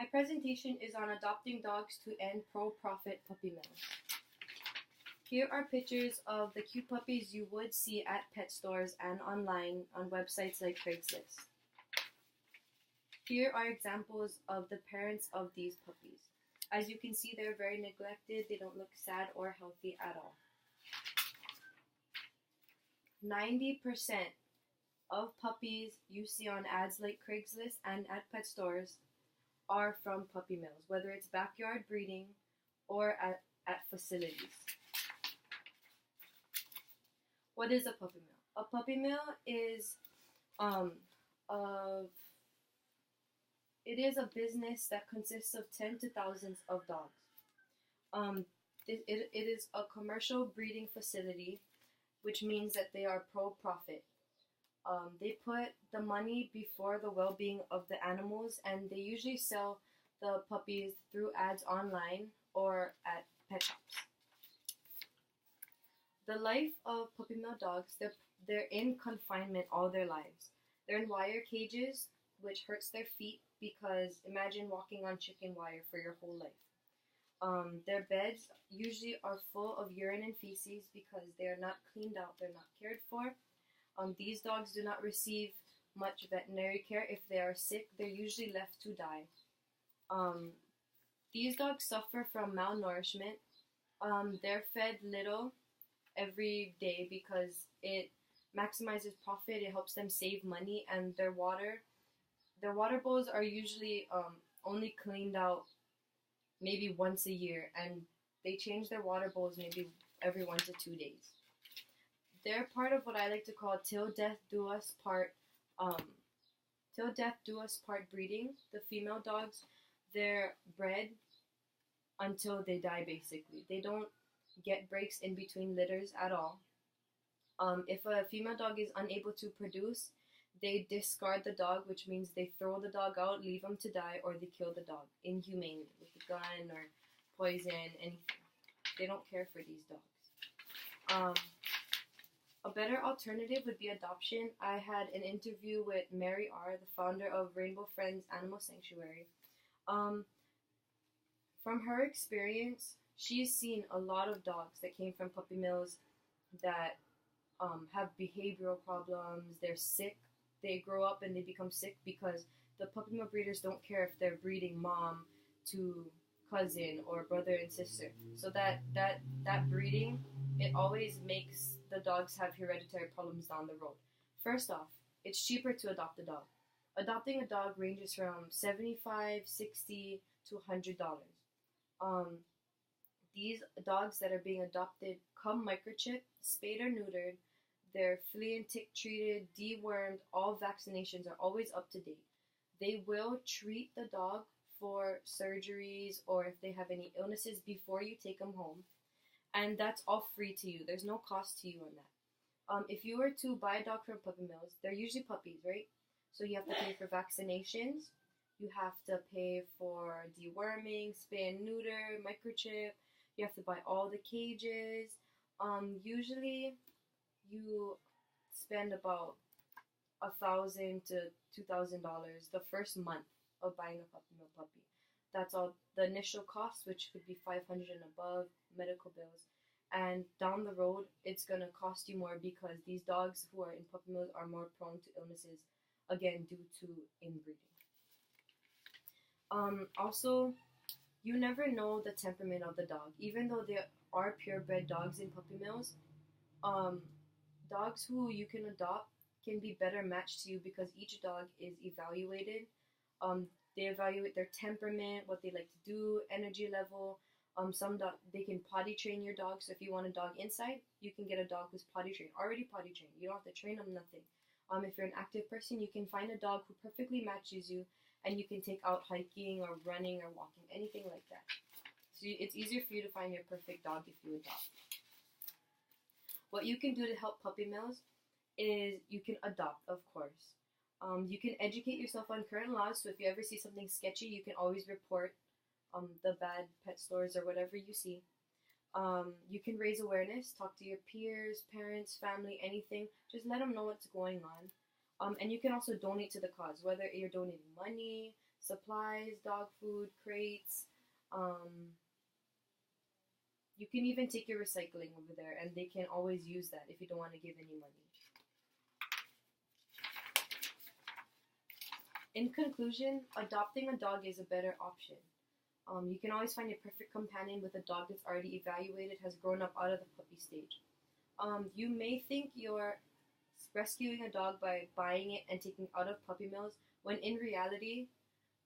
My presentation is on adopting dogs to end pro-profit puppy mills. Here are pictures of the cute puppies you would see at pet stores and online on websites like Craigslist. Here are examples of the parents of these puppies. As you can see, they're very neglected. They don't look sad or healthy at all. 90% of puppies you see on ads like Craigslist and at pet stores are from puppy mills, whether it's backyard breeding or at facilities. What is a puppy mill? A puppy mill is it is a business that consists of tens to thousands of dogs. It is a commercial breeding facility, which means that they are pro-profit. They put the money before the well-being of the animals, and they usually sell the puppies through ads online or at pet shops. The life of puppy mill dogs, they're in confinement all their lives. They're in wire cages, which hurts their feet because imagine walking on chicken wire for your whole life. Their beds usually are full of urine and feces because they are not cleaned out, they're not cared for. These dogs do not receive much veterinary care. If they are sick, they're usually left to die. These dogs suffer from malnourishment. They're fed little every day because it maximizes profit, it helps them save money, and their water bowls are usually only cleaned out maybe once a year, and they change their water bowls maybe every 1 to 2 days. They're part of what I like to call till death do us part breeding. The female dogs, they're bred until they die basically. They don't get breaks in between litters at all. If a female dog is unable to produce, they discard the dog, which means they throw the dog out, leave him to die, or they kill the dog inhumanely with a gun or poison, anything. They don't care for these dogs. A better alternative would be adoption. I had an interview with Mary R., the founder of Rainbow Friends Animal Sanctuary. From her experience, she's seen a lot of dogs that came from puppy mills that have behavioral problems, they're sick, they grow up and they become sick because the puppy mill breeders don't care if they're breeding mom to cousin or brother and sister. So that breeding, it always makes the dogs have hereditary problems down the road. First off, it's cheaper to adopt a dog. Adopting a dog ranges from $75, $60 to $100. These dogs that are being adopted come microchipped, spayed or neutered. They're flea and tick treated, dewormed. All vaccinations are always up to date. They will treat the dog for surgeries or if they have any illnesses before you take them home. And that's all free to you. There's no cost to you on that. If you were to buy a dog from puppy mills, they're usually puppies, right? So you have to pay for vaccinations. You have to pay for deworming, spay and neuter, microchip. You have to buy all the cages. Usually you spend about $1,000 to $2,000 the first month of buying a puppy mill puppy. That's all the initial cost, which could be $500 and above, medical bills. And down the road, it's going to cost you more because these dogs who are in puppy mills are more prone to illnesses, again, due to inbreeding. Also, you never know the temperament of the dog. Even though there are purebred dogs in puppy mills, dogs who you can adopt can be better matched to you because each dog is evaluated. They evaluate their temperament, what they like to do, energy level. They can potty train your dog. So if you want a dog inside, you can get a dog who's already potty trained. You don't have to train them, nothing. If you're an active person, you can find a dog who perfectly matches you and you can take out hiking or running or walking, anything like that. So it's easier for you to find your perfect dog if you adopt. What you can do to help puppy mills is you can adopt, of course. You can educate yourself on current laws, so if you ever see something sketchy, you can always report the bad pet stores or whatever you see. You can raise awareness, talk to your peers, parents, family, anything. Just let them know what's going on. And you can also donate to the cause, whether you're donating money, supplies, dog food, crates. You can even take your recycling over there, and they can always use that if you don't want to give any money. In conclusion, adopting a dog is a better option. You can always find a perfect companion with a dog that's already evaluated, has grown up out of the puppy stage. You may think you're rescuing a dog by buying it and taking it out of puppy mills, when in reality,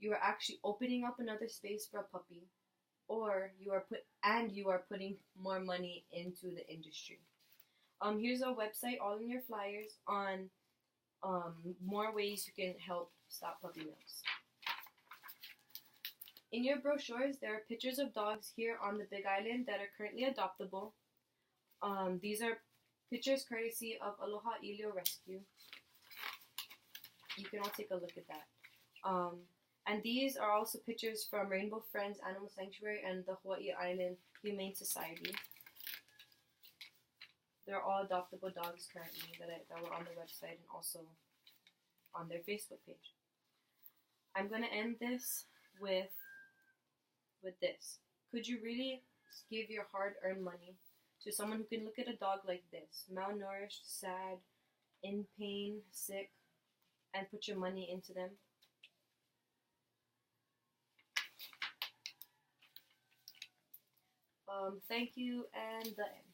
you are actually opening up another space for a puppy, or you are putting more money into the industry. Here's our website, all in your flyers, on more ways you can help stop puppy mills. In your brochures, there are pictures of dogs here on the Big Island that are currently adoptable. These are pictures courtesy of Aloha Ilio Rescue. You can all take a look at that. And these are also pictures from Rainbow Friends Animal Sanctuary and the Hawaii Island Humane Society. They're all adoptable dogs currently that were on the website and also on their Facebook page. I'm going to end this with this. Could you really give your hard-earned money to someone who can look at a dog like this, malnourished, sad, in pain, sick, and put your money into them? Thank you, and the end.